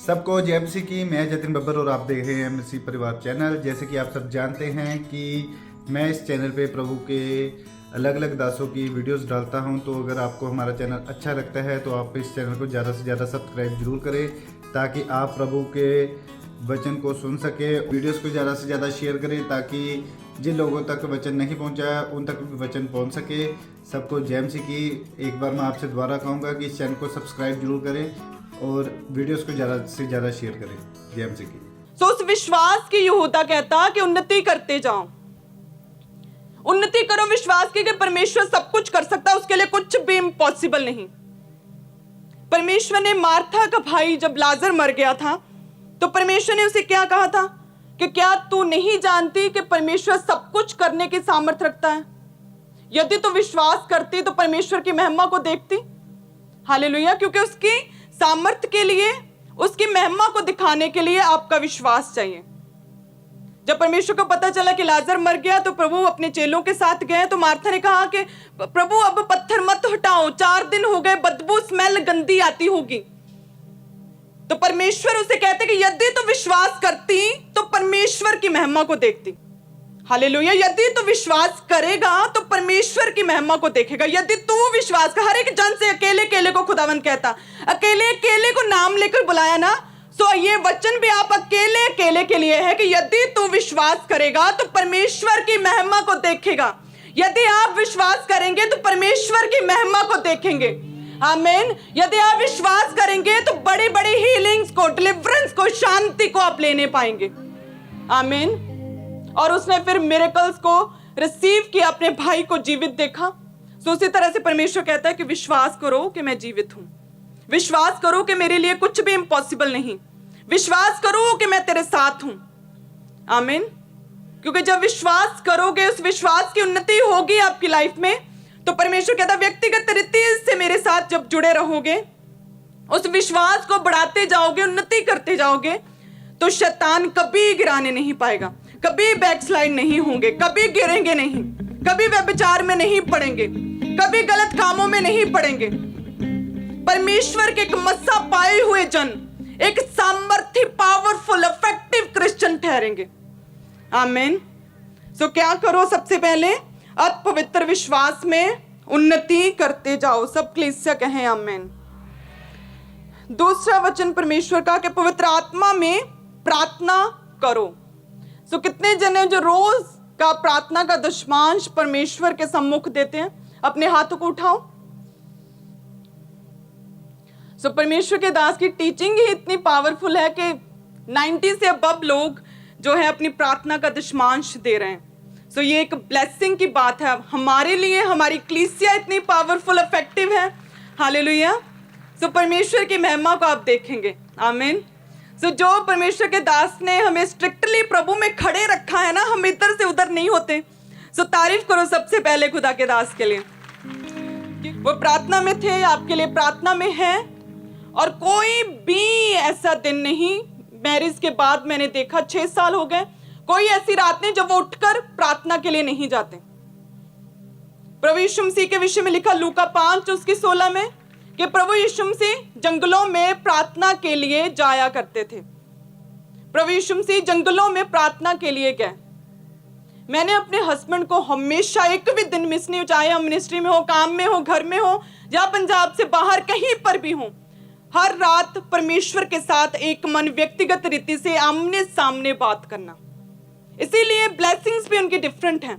सबको जय मसीह की। मैं जतिन बब्बर और आप देख रहे हैं मसीह परिवार चैनल। जैसे कि आप सब जानते हैं कि मैं इस चैनल पे प्रभु के अलग अलग दासों की वीडियोस डालता हूं, तो अगर आपको हमारा चैनल अच्छा लगता है तो आप इस चैनल को ज़्यादा से ज़्यादा सब्सक्राइब जरूर करें, ताकि आप प्रभु के वचन को सुन सके। वीडियोस को ज़्यादा से ज़्यादा शेयर करें, ताकि जिन लोगों तक वचन नहीं पहुंचा उन तक भी वचन पहुंच सके। सबको जय मसीह की। एक बार मैं आपसे दोबारा कहूँगा कि इस चैनल को सब्सक्राइब जरूर करें और वीडियोस को ज़्यादा से ज़्यादा शेयर करें। जय मसीह की। तो उस विश्वास की यहूदा कहता कि उन्नति करते जाओ, उन्नति करो विश्वास की कि परमेश्वर सब कुछ कर सकता है, उसके लिए कुछ भी इम्पॉसिबल नहीं। परमेश्वर ने मार्था का भाई जब लाजर मर गया था तो परमेश्वर ने उसे क्या कहा था कि क्या तू नहीं जानती कि परमेश्वर सब कुछ करने की सामर्थ्य रखता है? यदि तू विश्वास करती तो परमेश्वर की महिमा को देखती। हालेलुया। क्योंकि उसकी सामर्थ्य के लिए, उसकी महिमा को दिखाने के लिए आपका विश्वास चाहिए। जब परमेश्वर को पता चला कि लाजर मर गया तो प्रभु अपने चेलों के साथ गए, तो मार्था ने कहा कि प्रभु अब पत्थर मत हटाओ, 4 दिन हो गए, बदबू स्मेल गंदी आती होगी। तो परमेश्वर उसे कहते कि यदि तू विश्वास करती तो परमेश्वर की महिमा को देखती। हालेलुया। यदि तू विश्वास करेगा तो परमेश्वर की महिमा को देखेगा। यदि तू विश्वास कर, हर एक जन से अकेले अकेले को खुदावन कहता, अकेले अकेले को नाम लेकर बुलाया ना। सो ये वचन भी आप अकेले अकेले के लिए है कि यदि तू विश्वास करेगा तो परमेश्वर की महिमा को देखेगा। यदि आप विश्वास करेंगे तो परमेश्वर की महिमा को देखेंगे। आमीन। यदि आप विश्वास करेंगे तो बड़ी बड़ी हीलिंग्स को, डिलीवरेंस को, शांति को आप लेने पाएंगे। आमीन। और उसने फिर मिरेकल्स को रिसीव किया, अपने भाई को जीवित देखा। सो उसी तरह से परमेश्वर कहता है कि विश्वास करो कि मैं जीवित हूं, विश्वास करो कि मेरे लिए कुछ भी इम्पॉसिबल नहीं, विश्वास करो कि मैं तेरे साथ हूं। आमीन। क्योंकि जब विश्वास करोगे, उस विश्वास की उन्नति होगी आपकी लाइफ में। तो परमेश्वर कहता है व्यक्तिगत रीति से मेरे साथ जब जुड़े रहोगे, उस विश्वास को बढ़ाते जाओगे, उन्नति करते जाओगे, तो शैतान कभी गिराने नहीं पाएगा, कभी बैकस्लाइड नहीं होंगे, कभी गिरेंगे नहीं, कभी व्यभिचार में नहीं पड़ेंगे, कभी गलत कामों में नहीं पड़ेंगे। परमेश्वर के एक मस्सा पाए हुए जन एक सामर्थ्य, पावरफुल, इफेक्टिव क्रिश्चियन ठहरेंगे। आमीन। सो क्या करो? सबसे पहले अति पवित्र विश्वास में उन्नति करते जाओ। सब कलीसिया कहें आमीन। दूसरा वचन परमेश्वर का कि पवित्र आत्मा में प्रार्थना करो। सो कितने जन हैं जो रोज का प्रार्थना का दशमांश परमेश्वर के सम्मुख देते हैं? अपने हाथों को उठाओ। सो परमेश्वर के दास की टीचिंग ही इतनी पावरफुल है कि 90 से अबव लोग जो है अपनी प्रार्थना का दशमांश दे रहे हैं। सो ये एक ब्लेसिंग की बात है हमारे लिए। हमारी कलीसिया इतनी पावरफुल, इफेक्टिव है। हालेलुया। सो परमेश्वर की महिमा को आप देखेंगे। आमीन। सो जो परमेश्वर के दास ने हमें स्ट्रिक्टली प्रभु में खड़े रखा है ना, हम इधर से उधर नहीं होते। सो तारीफ करो सबसे पहले खुदा के दास के लिए। वो प्रार्थना में थे, आपके लिए प्रार्थना में है। और कोई भी ऐसा दिन नहीं, मैरिज के बाद मैंने देखा 6 साल हो गए, कोई ऐसी रात नहीं जब वो उठकर प्रार्थना के लिए नहीं जाते। प्रभु यीशु मसीह के विषय में लिखा लूका 5 उसकी 16 में कि प्रभु यीशु मसीह जंगलों में प्रार्थना के लिए जाया करते थे। प्रभु यीशु मसीह जंगलों में प्रार्थना के लिए गए। मैंने अपने हस्बैंड को हमेशा एक भी दिन मिस नहीं, चाहे हम मिनिस्ट्री में हो, काम में हो, घर में हो, या पंजाब से बाहर कहीं पर भी हो, हर रात परमेश्वर के साथ एक मन, व्यक्तिगत रीति से आमने सामने बात करना। इसीलिए ब्लेसिंग्स भी उनकी डिफरेंट हैं।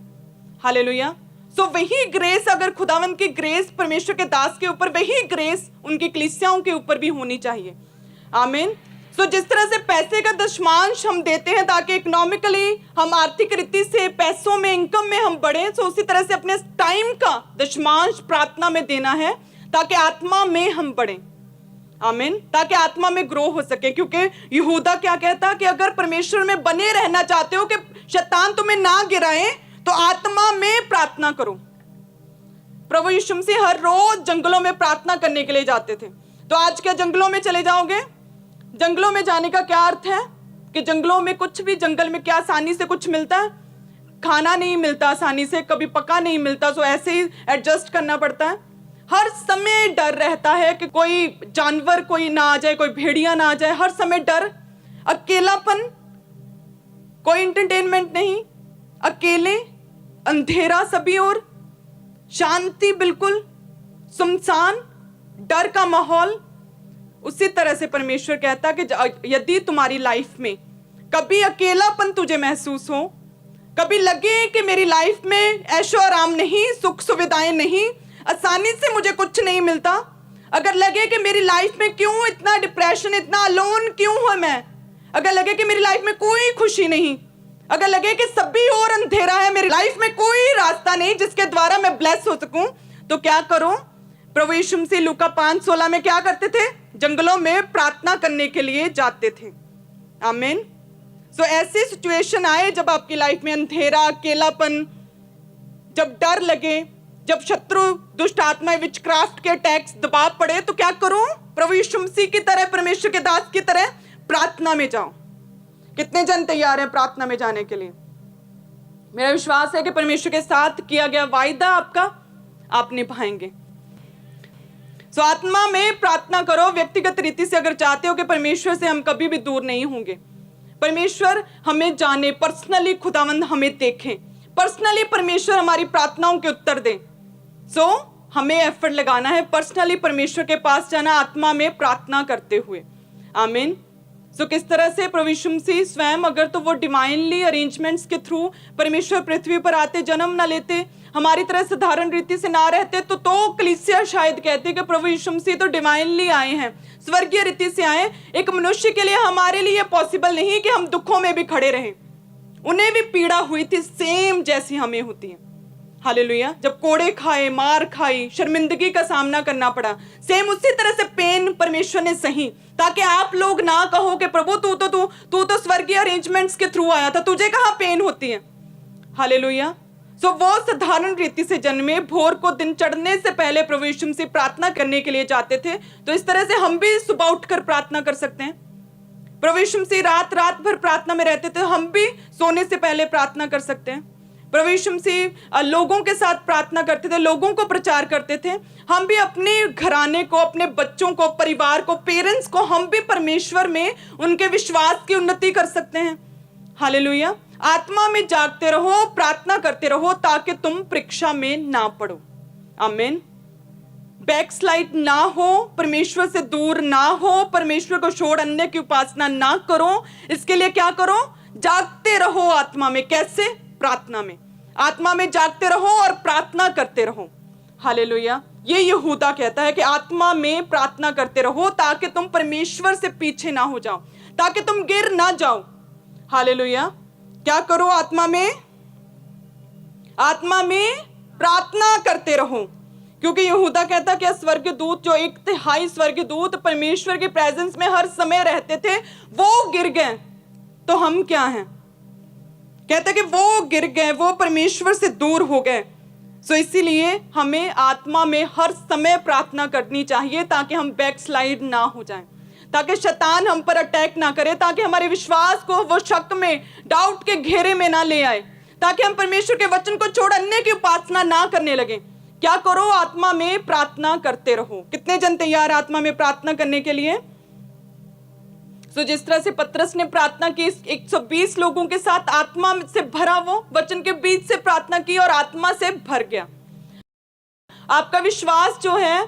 हालेलुया। सो वही ग्रेस, अगर खुदावन की ग्रेस परमेश्वर के दास के ऊपर, वही ग्रेस उनकी कलीसियाओं के ऊपर भी होनी चाहिए। आमीन। सो जिस तरह से पैसे का दशमांश हम देते हैं ताकि इकोनॉमिकली हम आर्थिक रीति से पैसों में, इनकम में हम बढ़े, सो उसी तरह से अपने टाइम का दशमांश प्रार्थना में देना है ताकि आत्मा में हम बढ़े। आमीन। ताकि आत्मा में ग्रो हो सके। क्योंकि यहूदा क्या कहता कि अगर परमेश्वर में बने रहना चाहते हो कि शैतान तुम्हें ना गिराए, तो आत्मा में प्रार्थना करो। प्रभु यीशु मसीह हर रोज जंगलों में प्रार्थना करने के लिए जाते थे। तो आज क्या जंगलों में चले जाओगे? जंगलों में जाने का क्या अर्थ है कि जंगलों में कुछ भी, जंगल में क्या आसानी से कुछ मिलता है? खाना नहीं मिलता आसानी से, कभी पका नहीं मिलता, सो ऐसे ही एडजस्ट करना पड़ता है। हर समय डर रहता है कि कोई जानवर कोई ना आ जाए, कोई भेड़िया ना आ जाए, हर समय डर, अकेलापन, कोई एंटरटेनमेंट नहीं, अकेले, अंधेरा सभी ओर, शांति बिल्कुल, सुनसान, डर का माहौल। उसी तरह से परमेश्वर कहता कि यदि तुम्हारी लाइफ में कभी अकेलापन तुझे महसूस हो, कभी लगे कि मेरी लाइफ में ऐशो आराम नहीं, सुख सुविधाएं नहीं, आसानी से मुझे कुछ नहीं मिलता, अगर लगे कि मेरी लाइफ में क्यों इतना डिप्रेशन, इतना अलोन क्यों हूं मैं, अगर लगे कि मेरी लाइफ में कोई खुशी नहीं, अगर लगे कि सभी और अंधेरा है, मेरी लाइफ में कोई रास्ता नहीं जिसके द्वारा मैं ब्लेस हो सकूं, तो क्या करो? प्रभु यीशु मसीह लूका 5:16 में क्या करते थे? जंगलों में प्रार्थना करने के लिए जाते थे। आमीन। सो ऐसी सिचुएशन आए जब आपकी लाइफ में अंधेरा, अकेलापन, जब डर लगे, जब शत्रु, दुष्ट आत्माएं, विचक्राफ्ट के अटैक्स, दबाव पड़े, तो क्या करो? प्रभु यीशु मसीह की तरह, परमेश्वर के दास की तरह प्रार्थना में जाओ। कितने जन तैयार हैं प्रार्थना में जाने के लिए? मेरा विश्वास है कि परमेश्वर के साथ किया गया वायदा आपका आप निभाएंगे। सो आत्मा में प्रार्थना करो। व्यक्तिगत रीति से अगर चाहते हो कि परमेश्वर से हम कभी भी दूर नहीं होंगे, परमेश्वर हमें जाने, पर्सनली खुदावंद हमें देखें, पर्सनली परमेश्वर हमारी प्रार्थनाओं के उत्तर दे, सो हमें एफर्ट लगाना है, पर्सनली परमेश्वर के पास जाना, आत्मा में प्रार्थना करते हुए। आमीन। सो किस तरह से? प्रभु यीशु मसीह स्वयं अगर तो वो डिवाइनली अरेंजमेंट्स के थ्रू परमेश्वर पृथ्वी पर आते, जन्म ना लेते, हमारी तरह साधारण रीति से ना रहते, तो कलीसिया शायद कहती कि प्रभु यीशु मसीह तो डिवाइनली आए हैं, स्वर्गीय रीति से आए। एक मनुष्य के लिए, हमारे लिए पॉसिबल नहीं कि हम दुखों में भी खड़े रहें। उन्हें भी पीड़ा हुई थी सेम जैसी हमें होती है। हालेलुया। जब कोड़े खाए, मार खाई, शर्मिंदगी का सामना करना पड़ा, सेम उसी तरह से पेन परमेश्वर ने सही, ताकि आप लोग ना कहो कि प्रभु तू तो स्वर्गीय अरेंजमेंट्स के थ्रू आया था, तुझे कहां पेन होती है। हालेलुया। सो वो साधारण रीति से जन्मे, भोर को दिन चढ़ने से पहले प्रभु यीशु से प्रार्थना करने के लिए जाते थे। तो इस तरह से हम भी सुबह उठकर प्रार्थना कर सकते हैं। प्रभु यीशु से रात भर प्रार्थना में रहते थे, हम भी सोने से पहले प्रार्थना कर सकते हैं। प्रभु यीशु से लोगों के साथ प्रार्थना करते थे, लोगों को प्रचार करते थे। हम भी अपने घराने को, अपने बच्चों को, परिवार को, पेरेंट्स को, हम भी परमेश्वर में उनके विश्वास की उन्नति कर सकते हैं। हालेलुया। आत्मा में जागते रहो, प्रार्थना करते रहो, ताकि तुम परीक्षा में ना पड़ो। आमीन। बैकस्लाइड ना हो, परमेश्वर से दूर ना हो, परमेश्वर को छोड़ अन्य की उपासना ना करो। इसके लिए क्या करो? जागते रहो आत्मा में। कैसे? प्रार्थना में। आत्मा में जागते रहो और प्रार्थना करते रहो। हालेलुया। ये यहूदा कहता है कि आत्मा में प्रार्थना करते रहो, ताकि तुम परमेश्वर से पीछे ना हो जाओ, ताकि तुम गिर ना जाओ। हालेलुया। क्या करो? आत्मा में प्रार्थना करते रहो, क्योंकि यहूदा कहता कि स्वर्गदूत, जो एक तिहाई स्वर्गदूत परमेश्वर के प्रेजेंस में हर समय रहते थे, वो गिर गए, तो हम क्या हैं? कहता कि वो गिर गए, वो परमेश्वर से दूर हो गए। सो इसीलिए हमें आत्मा में हर समय प्रार्थना करनी चाहिए, ताकि हम बैकस्लाइड ना हो जाएं, ताकि शैतान हम पर अटैक ना करे, ताकि हमारे विश्वास को वो शक में, डाउट के घेरे में ना ले आए, ताकि हम परमेश्वर के वचन को छोड़ अन्य की उपासना ना करने लगे। क्या करो? आत्मा में प्रार्थना करते रहो। कितने जन तैयार आत्मा में प्रार्थना करने के लिए? सो जिस तरह से पतरस ने प्रार्थना की, 120 लोगों के साथ आत्मा से भरा, वो वचन के बीच से प्रार्थना की और आत्मा से भर गया। आपका विश्वास जो है,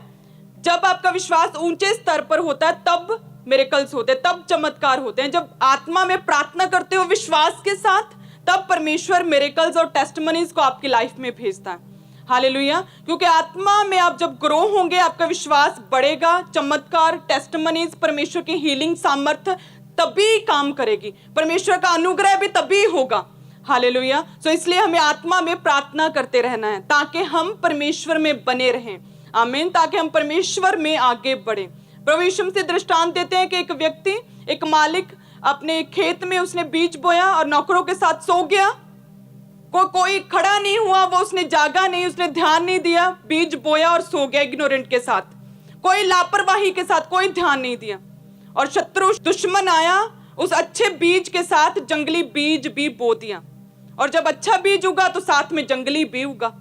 जब आपका विश्वास ऊंचे स्तर पर होता है, तब मिरेकल्स होते हैं, तब चमत्कार होते हैं। जब आत्मा में प्रार्थना करते हो विश्वास के साथ, तब परमेश्वर मिरेकल्स और टेस्टिमनीज को आपकी लाइफ में भेजता है। हालेलुया। क्योंकि आत्मा में आप जब ग्रो होंगे, आपका विश्वास बढ़ेगा, चमत्कार, टेस्टिमनीज, परमेश्वर की हीलिंग सामर्थ्य तभी काम करेगी, परमेश्वर का अनुग्रह भी तभी होगा। हालेलुया। सो इसलिए हमें आत्मा में प्रार्थना करते रहना है, ताकि हम परमेश्वर में बने रहें। आमीन। ताकि हम परमेश्वर में आगे बढ़े। प्रभु यीशु से दृष्टांत देते हैं कि एक व्यक्ति, एक मालिक अपने खेत में उसने बीज बोया और नौकरों के साथ सो गया। कोई खड़ा नहीं हुआ, वो उसने जागा नहीं, उसने ध्यान नहीं दिया, बीज बोया और सो गया इग्नोरेंट के साथ, कोई लापरवाही के साथ, कोई ध्यान नहीं दिया। और शत्रु दुश्मन आया, उस अच्छे बीज के साथ जंगली बीज भी बो दिया, और जब अच्छा बीज उगा तो साथ में जंगली भी उगा।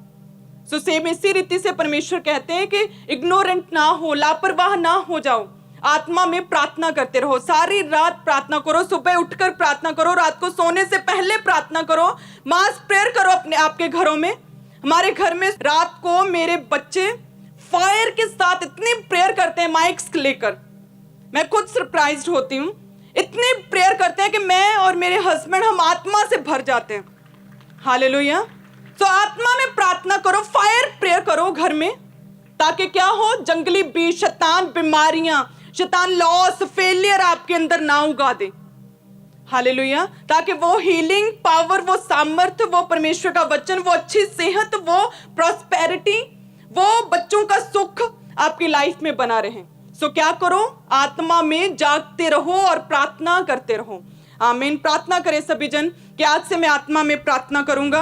सो सेम इसी रीति से परमेश्वर कहते हैं कि इग्नोरेंट ना हो, लापरवाह ना हो जाओ, आत्मा में प्रार्थना करते रहो, सारी रात प्रार्थना करो, सुबह उठकर प्रार्थना करो, रात को सोने से पहले प्रार्थना करो, मास प्रेयर करो अपने आपके घरों में। हमारे घर में रात को मेरे बच्चे फायर के साथ इतनी प्रेयर करते हैं माइक्स लेकर, मैं खुद सरप्राइज्ड होती हूँ। इतनी प्रेयर करते हैं कि मैं और मेरे हस्बैंड हम आत्मा से भर जाते हैं। हालेलुया। तो आत्मा में प्रार्थना करो, फायर प्रेयर करो घर में, ताकि क्या हो, जंगली बीज, शैतान, बीमारियां, शैतान लॉस, फेलियर आपके अंदर ना उगा दे। हालेलुया। ताकि वो हीलिंग पावर, वो सामर्थ्य, वो परमेश्वर का वचन, वो अच्छी सेहत, वो प्रॉस्पेरिटी, वो बच्चों का सुख आपकी लाइफ में बना रहे। सो क्या करो, आत्मा में जागते रहो और प्रार्थना करते रहो। आमीन। प्रार्थना करें सभी जन कि आज से मैं आत्मा में प्रार्थना करूंगा,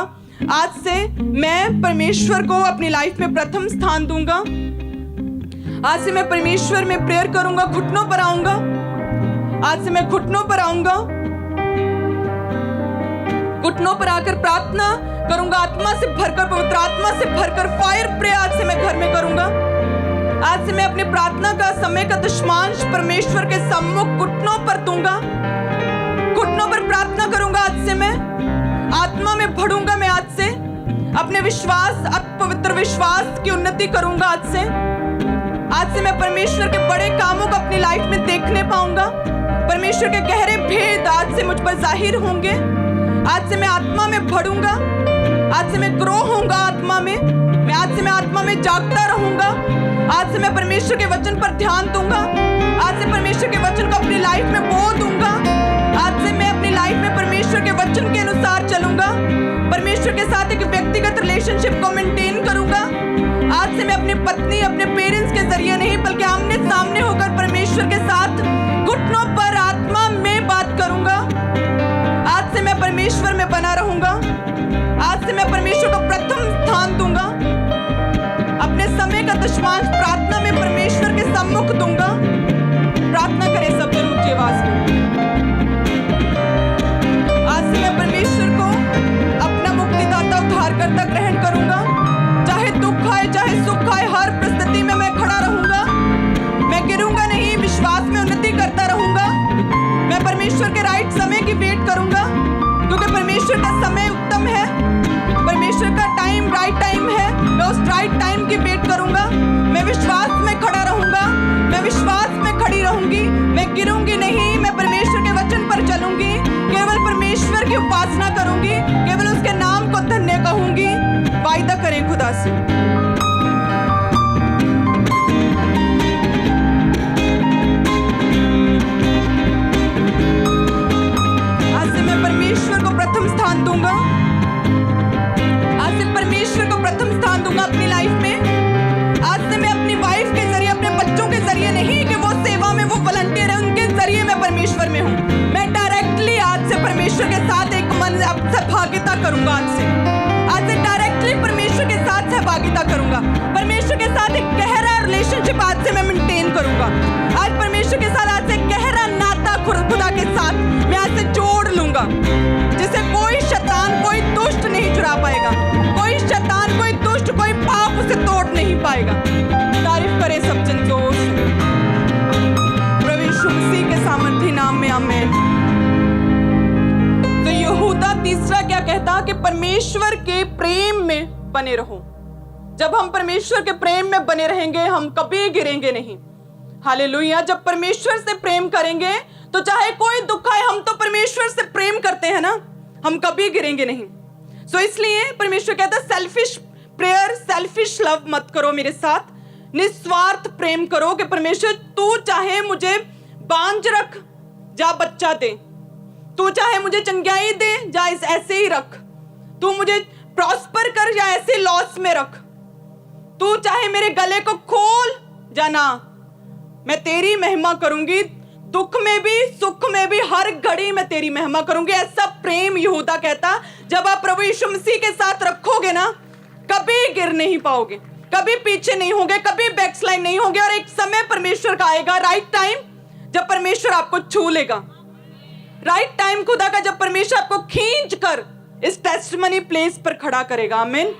आज से मैं परमेश्वर को अपनी लाइफ में प्रथम स्थान दूंगा, आज से मैं परमेश्वर में प्रेयर करूंगा, घुटनों पर आऊंगा, आज से मैं घुटनों पर आऊंगा, घुटनों पर आकर प्रार्थना करूंगा, आत्मा से भरकर, पवित्र आत्मा से भरकर फायर प्रे आज से मैं घर में करूंगा। आज से मैं अपनी प्रार्थना का समय का दशमांश परमेश्वर के सम्मुख घुटनों पर दूंगा, घुटनों पर प्रार्थना करूंगा। आज से मैं आत्मा में बढ़ूंगा, मैं आज से अपने विश्वास, पवित्र विश्वास की उन्नति करूंगा। आज से मैं परमेश्वर के बड़े कामों को अपनी लाइफ में देखने पाऊंगा, परमेश्वर के गहरे भेद आज से मुझ पर जाहिर होंगे। आज से मैं आत्मा में बढ़ूंगा, आज से मैं ग्रो होऊंगा आत्मा में, आज से मैं आत्मा में जागता रहूंगा। आज से मैं परमेश्वर के वचन पर ध्यान दूंगा, आज से परमेश्वर के वचन को अपनी लाइफ में बो दूंगा। आज से मैं अपनी लाइफ में परमेश्वर के वचन के अनुसार चलूंगा, परमेश्वर के साथ एक व्यक्तिगत रिलेशनशिप को मेंटेन करूंगा। आज से मैं अपनी पत्नी, अपने पेरेंट्स के जरिए नहीं बल्कि आमने सामने होकर परमेश्वर के साथ घुटनों पर आत्मा में बात करूंगा। आज से मैं परमेश्वर में बना रहूंगा, आज से मैं परमेश्वर को प्रथम स्थान दूंगा, अपने समय का दशमांश प्रार्थना में परमेश्वर के सम्मुख दूंगा। प्रार्थना करें सब लोग ऊंची आवाज में। आज से मैं परमेश्वर को अपना मुक्तिदाता, उद्धारकर्ता ग्रहण करूंगा। चाहे दुख आए, चाहे सुख आए, हर परिस्थिति में मैं खड़ा रहूंगा, मैं गिरूंगा नहीं, विश्वास में उन्नति करता रहूंगा। मैं परमेश्वर के राइट समय की वेट करूंगा, क्योंकि परमेश्वर का समय उत्तम है, परमेश्वर का टाइम राइट टाइम है। मैं उस राइट टाइम की वेट करूंगा, मैं विश्वास में खड़ा रहूंगा, मैं विश्वास में खड़ी रहूंगी, मैं गिरूंगी नहीं, मैं परमेश्वर के वचन पर चलूंगी, केवल परमेश्वर की उपासना करूंगी, केवल उसके नाम को धन्य कहूंगी। वायदा करें खुदा से। आज से मैं परमेश्वर को प्रथम स्थान दूंगा, आज से परमेश्वर को प्रथम स्थान दूंगा अपनी लाइफ में। आज से मैं अपनी वाइफ के जरिए, अपने बच्चों के जरिए नहीं कि वो सेवा में, वो वॉलंटियर है, उनके जरिए मैं परमेश्वर में हूँ। मैं डायरेक्टली आज से परमेश्वर के साथ एक मन सहभागिता करूंगा। आज से डायरेक्टली परमेश्वर के साथ सहभागिता करूंगा, परमेश्वर के साथ एक गहरा रिलेशनशिप आज से मैं मेंटेन करूंगा। आज परमेश्वर के साथ आज से गहरा नाता खुदा के साथ मैं आज से जोड़ लूंगा, जिसे कोई शैतान, कोई दुष्ट नहीं चुरा पाएगा, कोई शैतान, कोई दुष्ट, कोई पाप उसे तोड़ नहीं पाएगा। तारीफ करें सब जन जोर से प्रभु यीशु मसीह के सामर्थी नाम में, आमीन। तो यहूदा तीसरा क्या कहता कि परमेश्वर के प्रेम में बने रहो। जब हम परमेश्वर के प्रेम में बने रहेंगे, हम कभी गिरेंगे नहीं। हालेलुया। जब परमेश्वर से प्रेम करेंगे तो चाहे कोई दुख आए, हम तो परमेश्वर से प्रेम करते हैं ना, हम कभी गिरेंगे नहीं। सो इसलिए परमेश्वर कहता है सेल्फिश प्रेयर, सेल्फिश लव मत करो मेरे साथ, निस्वार्थ प्रेम करो। कि परमेश्वर तू चाहे मुझे बांझ रख, जा बच्चा दे, तू चाहे मुझे चंगाई दे, जा इस ऐसे ही रख, तू मुझे प्रॉस्पर कर, या ऐसे लॉस में रख, तू चाहे मेरे गले को खोल, जाना मैं तेरी महिमा करूंगी, दुख में भी सुख में भी हर घड़ी मैं तेरी महिमा करूंगी। ऐसा प्रेम यहूदा कहता, जब आप प्रभु यीशु मसीह के साथ रखोगे ना, कभी गिर नहीं पाओगे, कभी पीछे नहीं होगे, कभी बैकस्लाइड नहीं होगे। और एक समय परमेश्वर का आएगा, राइट टाइम, जब परमेश्वर आपको छू लेगा, राइट टाइम खुदा का, जब परमेश्वर आपको खींच कर इस टेस्टिमनी प्लेस पर खड़ा करेगा। आमीन।